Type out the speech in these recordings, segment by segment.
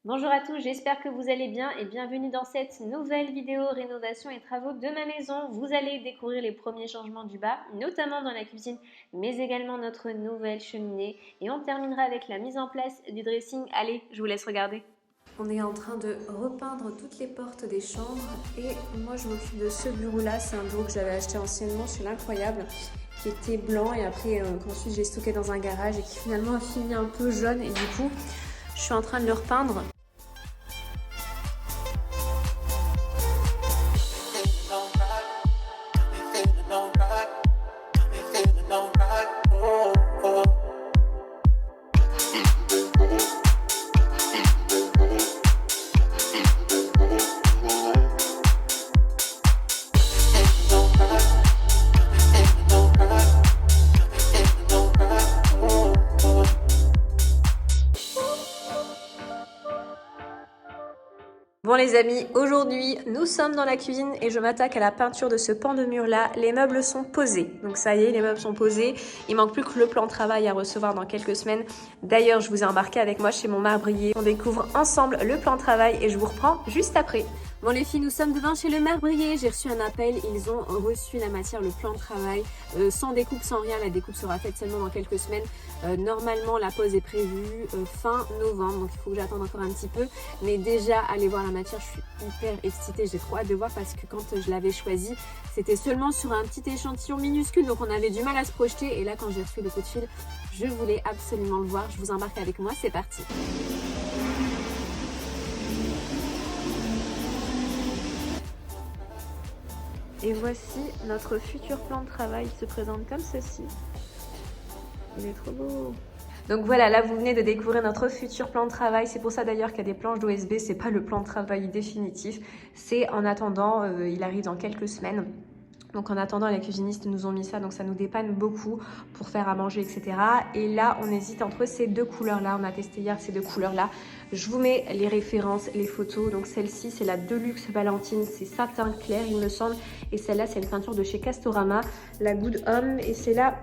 Bonjour à tous, j'espère que vous allez bien et bienvenue dans cette nouvelle vidéo rénovation et travaux de ma maison. Vous allez découvrir les premiers changements du bas, notamment dans la cuisine, mais également notre nouvelle cheminée. Et on terminera avec la mise en place du dressing. Allez, je vous laisse regarder. On est en train de repeindre toutes les portes des chambres et moi je m'occupe de ce bureau-là. C'est un bureau que j'avais acheté anciennement chez l'Incroyable, qui était blanc et après qu'ensuite j'ai stocké dans un garage et qui finalement a fini un peu jaune et du coup je suis en train de le repeindre. Bon les amis, aujourd'hui nous sommes dans la cuisine et je m'attaque à la peinture de ce pan de mur là. Les meubles sont posés, donc ça y est, les meubles sont posés. Il manque plus que le plan de travail à recevoir dans quelques semaines. D'ailleurs, je vous ai embarqué avec moi chez mon marbrier. On découvre ensemble le plan de travail et je vous reprends juste après. Bon les filles, nous sommes devant chez le marbrier. J'ai reçu un appel, ils ont reçu la matière, le plan de travail, sans découpe, sans rien. La découpe sera faite seulement dans quelques semaines. Normalement la pose est prévue fin novembre, donc il faut que j'attende encore un petit peu. Mais déjà, allez voir la matière, je suis hyper excitée, j'ai trop hâte de voir parce que quand je l'avais choisi, c'était seulement sur un petit échantillon minuscule, donc on avait du mal à se projeter. Et là, quand j'ai reçu le coup de fil, je voulais absolument le voir. Je vous embarque avec moi, c'est parti. Et voici notre futur plan de travail, il se présente comme ceci. Il est trop beau. Donc voilà, là vous venez de découvrir notre futur plan de travail. C'est pour ça d'ailleurs qu'il y a des planches d'OSB, c'est pas le plan de travail définitif. C'est en attendant, il arrive dans quelques semaines. Donc en attendant, les cuisinistes nous ont mis ça, donc ça nous dépanne beaucoup pour faire à manger, etc. Et là, on hésite entre ces deux couleurs-là. On a testé hier ces deux couleurs-là. Je vous mets les références, les photos. Donc celle-ci, c'est la Deluxe Valentine. C'est satin clair, il me semble. Et celle-là, c'est une peinture de chez Castorama, la Good Home. Et c'est la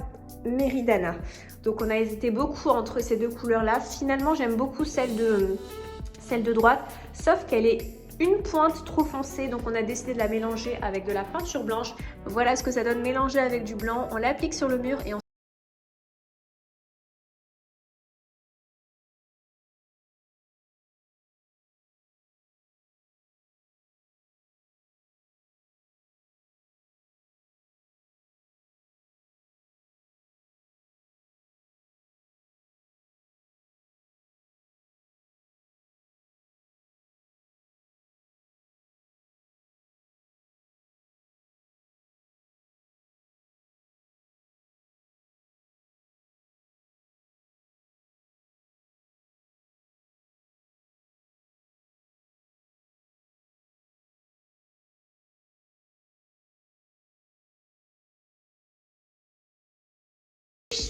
Meridana. Donc on a hésité beaucoup entre ces deux couleurs-là. Finalement, j'aime beaucoup celle de droite, sauf qu'elle est une pointe trop foncée, donc on a décidé de la mélanger avec de la peinture blanche. Voilà ce que ça donne mélangé avec du blanc. On l'applique sur le mur et on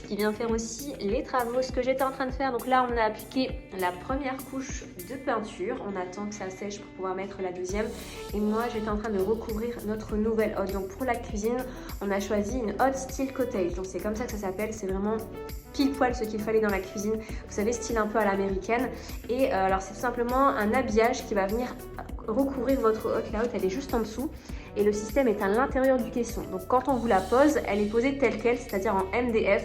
qui vient faire aussi les travaux, ce que j'étais en train de faire. Donc là, on a appliqué la première couche de peinture. On attend que ça sèche pour pouvoir mettre la deuxième. Et moi, j'étais en train de recouvrir notre nouvelle hotte. Donc pour la cuisine, on a choisi une hotte style cottage. Donc c'est comme ça que ça s'appelle. C'est vraiment pile poil ce qu'il fallait dans la cuisine. Vous savez, style un peu à l'américaine. Et alors c'est tout simplement un habillage qui va venir recouvrir votre hotte. La hotte, elle est juste en dessous. Et le système est à l'intérieur du caisson. Donc quand on vous la pose, elle est posée telle quelle, c'est-à-dire en MDF.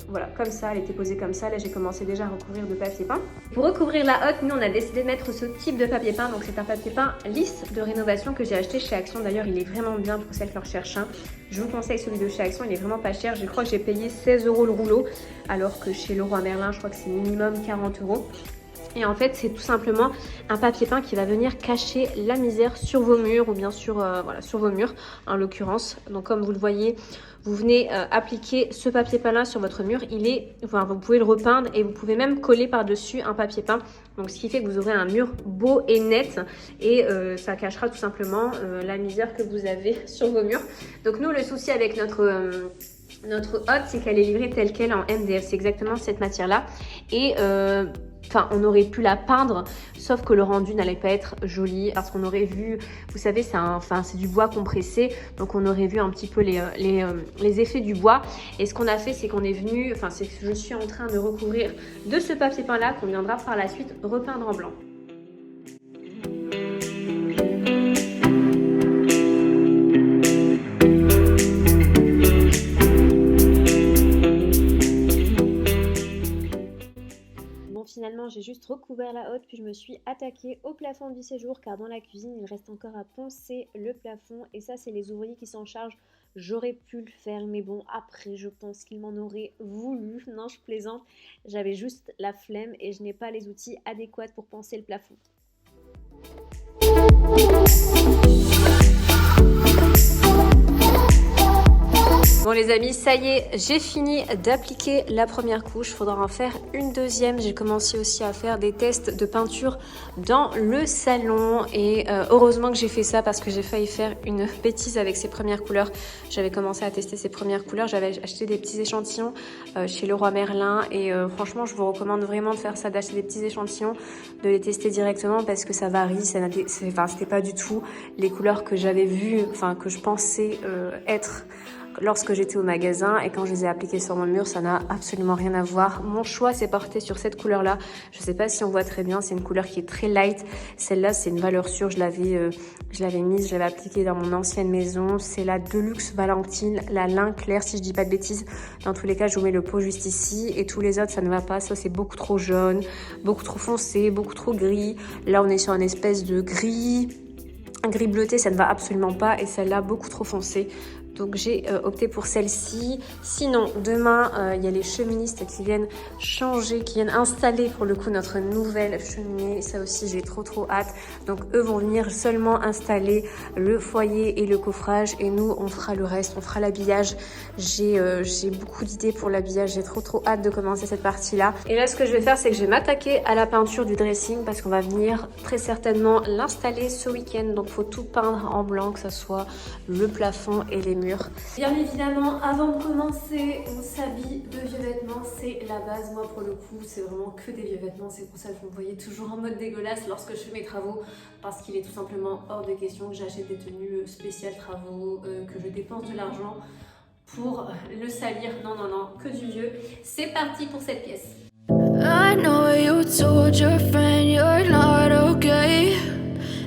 Voilà, comme ça, elle était posée comme ça. Là, j'ai commencé déjà à recouvrir de papier peint. Pour recouvrir la hotte, nous, on a décidé de mettre ce type de papier peint. Donc, c'est un papier peint lisse de rénovation que j'ai acheté chez Action. D'ailleurs, il est vraiment bien pour celles qui en recherchent un. Je vous conseille celui de chez Action, il est vraiment pas cher. Je crois que j'ai payé 16 € le rouleau, alors que chez Leroy Merlin, je crois que c'est minimum 40 €. Et en fait, c'est tout simplement un papier peint qui va venir cacher la misère sur vos murs ou bien sur, voilà, sur vos murs en l'occurrence. Donc comme vous le voyez, vous venez appliquer ce papier peint là sur votre mur. Vous pouvez le repeindre et vous pouvez même coller par-dessus un papier peint. Donc ce qui fait que vous aurez un mur beau et net et ça cachera tout simplement la misère que vous avez sur vos murs. Donc nous, le souci avec notre hotte, c'est qu'elle est livrée telle qu'elle en MDF. C'est exactement cette matière-là. Et Enfin, on aurait pu la peindre, sauf que le rendu n'allait pas être joli parce qu'on aurait vu, vous savez, c'est du bois compressé, donc on aurait vu un petit peu les effets du bois. Et ce qu'on a fait, c'est qu'on est venu, c'est que je suis en train de recouvrir de ce papier peint là qu'on viendra par la suite repeindre en blanc. Finalement, j'ai juste recouvert la hotte, puis je me suis attaquée au plafond du séjour car dans la cuisine, il reste encore à poncer le plafond et ça, c'est les ouvriers qui s'en chargent. J'aurais pu le faire, mais bon, après, je pense qu'ils m'en auraient voulu. Non, je plaisante. J'avais juste la flemme et je n'ai pas les outils adéquats pour poncer le plafond. Bon les amis, ça y est, j'ai fini d'appliquer la première couche, il faudra en faire une deuxième. J'ai commencé aussi à faire des tests de peinture dans le salon et heureusement que j'ai fait ça parce que j'ai failli faire une bêtise avec ces premières couleurs. J'avais commencé à tester ces premières couleurs, j'avais acheté des petits échantillons chez Leroy Merlin et franchement je vous recommande vraiment de faire ça, d'acheter des petits échantillons, de les tester directement parce que ça varie, c'était pas du tout les couleurs que j'avais vues, que je pensais être lorsque j'étais au magasin et quand je les ai appliquées sur mon mur, ça n'a absolument rien à voir. Mon choix s'est porté sur cette couleur-là. Je ne sais pas si on voit très bien, c'est une couleur qui est très light. Celle-là, c'est une valeur sûre, je l'avais mise, je l'avais appliquée dans mon ancienne maison. C'est la Deluxe Valentine, la lin clair, si je dis pas de bêtises. Dans tous les cas, je vous mets le pot juste ici et tous les autres, ça ne va pas. Ça, c'est beaucoup trop jaune, beaucoup trop foncé, beaucoup trop gris. Là, on est sur une espèce de gris bleuté, ça ne va absolument pas et celle-là, beaucoup trop foncée. Donc j'ai opté pour celle-ci. Sinon, demain, il y a les cheministes qui viennent changer, qui viennent installer pour le coup notre nouvelle cheminée. Ça aussi, j'ai trop hâte. Donc eux vont venir seulement installer le foyer et le coffrage. Et nous, on fera le reste, on fera l'habillage. J'ai beaucoup d'idées pour l'habillage. J'ai trop hâte de commencer cette partie-là. Et là, ce que je vais faire, c'est que je vais m'attaquer à la peinture du dressing parce qu'on va venir très certainement l'installer ce week-end. Donc il faut tout peindre en blanc, que ce soit le plafond et les murs. Bien évidemment, avant de commencer, on s'habille de vieux vêtements, c'est la base. Moi pour le coup, c'est vraiment que des vieux vêtements, c'est pour ça que vous me voyez toujours en mode dégueulasse lorsque je fais mes travaux, parce qu'il est tout simplement hors de question que j'achète des tenues spéciales travaux, que je dépense de l'argent pour le salir. Non, que du vieux. C'est parti pour cette pièce. I know you told your friend you're not okay.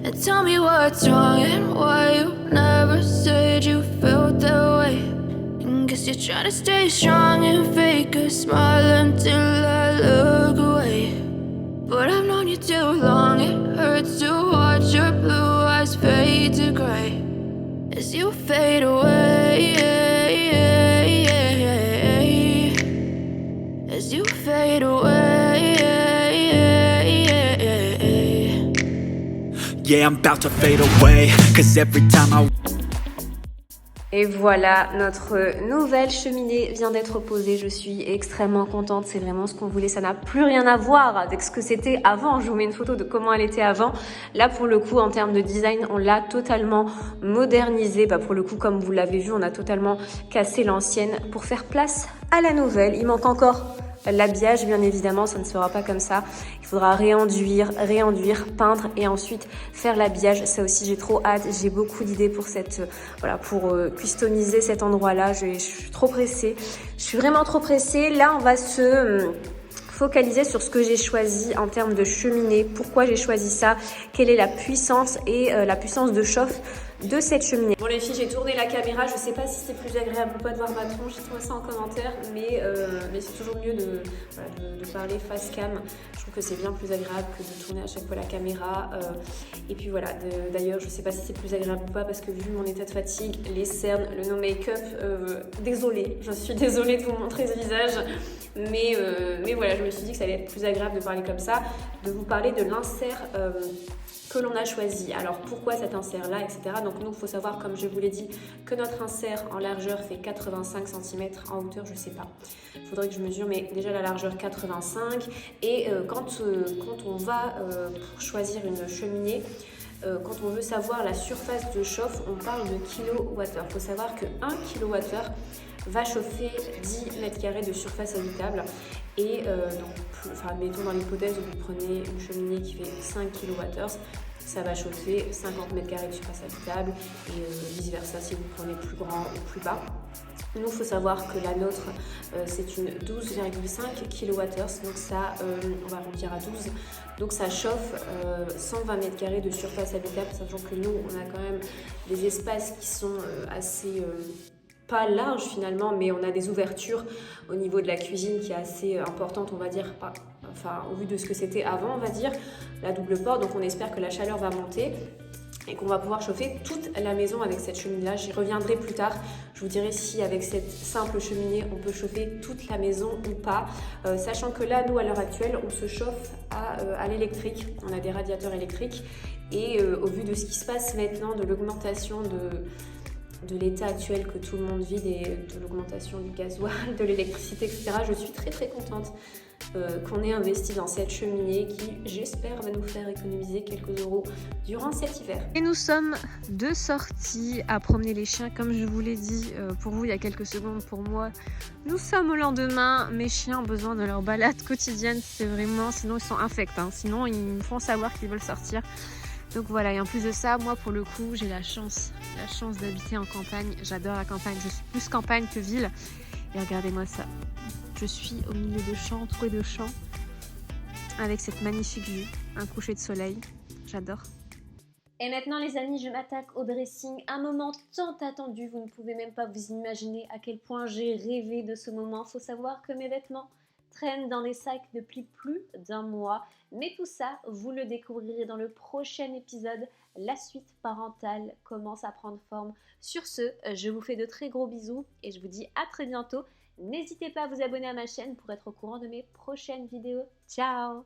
And tell me what's wrong and why you never said you felt that way. And guess you're trying to stay strong and fake a smile until I look away. But I've known you too long, it hurts to watch your blue eyes fade to gray as you fade away, as you fade away. Yeah, I'm about to fade away, 'cause every time I... Et voilà, notre nouvelle cheminée vient d'être posée. Je suis extrêmement contente, c'est vraiment ce qu'on voulait. Ça n'a plus rien à voir avec ce que c'était avant. Je vous mets une photo de comment elle était avant. Là, pour le coup, en termes de design, on l'a totalement modernisée. Pour le coup, comme vous l'avez vu, on a totalement cassé l'ancienne pour faire place à la nouvelle. Il manque encore l'habillage, bien évidemment, ça ne sera pas comme ça. Il faudra réenduire, peindre et ensuite faire l'habillage. Ça aussi, j'ai trop hâte. J'ai beaucoup d'idées pour pour customiser cet endroit-là. Je suis trop pressée. Je suis vraiment trop pressée. Là, on va se focaliser sur ce que j'ai choisi en termes de cheminée. Pourquoi j'ai choisi ça? Quelle est la puissance et la puissance de chauffe de cette cheminée. Bon les filles, j'ai tourné la caméra, je sais pas si c'est plus agréable ou pas de voir ma tronche, dites-moi ça en commentaire, mais c'est toujours mieux de parler face cam. Je trouve que c'est bien plus agréable que de tourner à chaque fois la caméra. Et puis voilà, d'ailleurs je sais pas si c'est plus agréable ou pas parce que vu mon état de fatigue, les cernes, le no make-up, désolée, je suis désolée de vous montrer ce visage. Mais voilà, je me suis dit que ça allait être plus agréable de parler comme ça, de vous parler de l'insert que l'on a choisi. Alors pourquoi cet insert là, etc. Donc nous, il faut savoir, comme je vous l'ai dit, que notre insert en largeur fait 85 cm, en hauteur je sais pas, il faudrait que je mesure, mais déjà la largeur 85. Et quand on va pour choisir une cheminée, quand on veut savoir la surface de chauffe, on parle de kilowattheure. Il faut savoir que 1 kWh va chauffer 10 mètres carrés de surface habitable. Et donc, mettons dans l'hypothèse où vous prenez une cheminée qui fait 5 kWh, ça va chauffer 50 mètres carrés de surface habitable et vice versa si vous prenez plus grand ou plus bas. Nous, il faut savoir que la nôtre, c'est une 12,5 kWh, donc ça, on va arrondir à 12. Donc ça chauffe 120 mètres carrés de surface habitable, sachant que nous, on a quand même des espaces qui sont assez... pas larges finalement, mais on a des ouvertures au niveau de la cuisine qui est assez importante, on va dire, au vu de ce que c'était avant, on va dire, la double porte. Donc on espère que la chaleur va monter et qu'on va pouvoir chauffer toute la maison avec cette cheminée-là. J'y reviendrai plus tard. Je vous dirai si avec cette simple cheminée, on peut chauffer toute la maison ou pas. Sachant que là, nous, à l'heure actuelle, on se chauffe à l'électrique. On a des radiateurs électriques. Et au vu de ce qui se passe maintenant, de l'augmentation de l'état actuel que tout le monde vit, de l'augmentation du gasoil, de l'électricité, etc., je suis très très contente qu'on ait investi dans cette cheminée qui, j'espère, va nous faire économiser quelques euros durant cet hiver. Et nous sommes de sortie à promener les chiens, comme je vous l'ai dit pour vous il y a quelques secondes, pour moi. Nous sommes au lendemain, mes chiens ont besoin de leur balade quotidienne, c'est vraiment, sinon ils sont infects, hein. Sinon ils me font savoir qu'ils veulent sortir. Donc voilà, et en plus de ça, moi pour le coup, j'ai la chance d'habiter en campagne. J'adore la campagne, je suis plus campagne que ville. Et regardez-moi ça. Je suis au milieu de champs, entourée de champs, avec cette magnifique vue, un coucher de soleil. J'adore. Et maintenant les amis, je m'attaque au dressing, un moment tant attendu, vous ne pouvez même pas vous imaginer à quel point j'ai rêvé de ce moment. Faut savoir que mes vêtements traînent dans des sacs depuis plus d'un mois, mais tout ça, vous le découvrirez dans le prochain épisode. La suite parentale commence à prendre forme. Sur ce, je vous fais de très gros bisous et je vous dis à très bientôt. N'hésitez pas à vous abonner à ma chaîne pour être au courant de mes prochaines vidéos. Ciao!